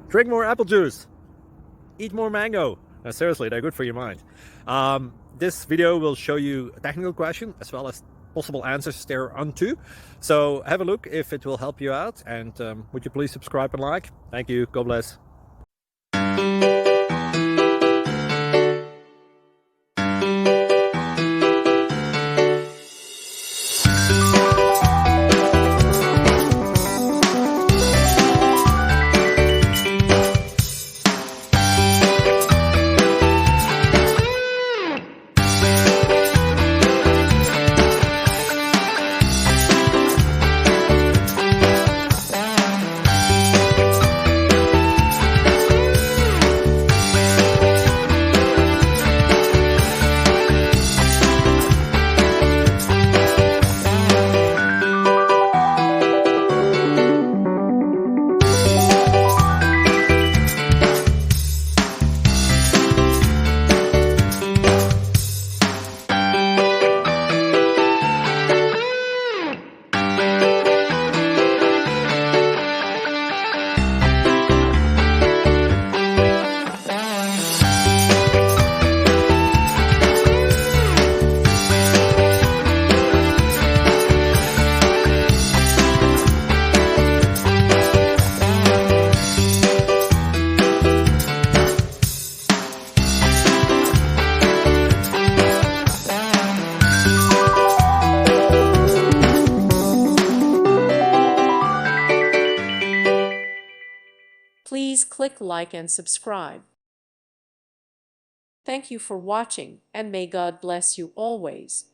Drink more apple juice. Eat more mango. Seriously, they're good for your mind. This video will show you a technical question as well as possible answers thereunto. So have a look if it will help you out, and would you please subscribe and like? Thank you. God bless. Please click like and subscribe. Thank you for watching, and may God bless you always.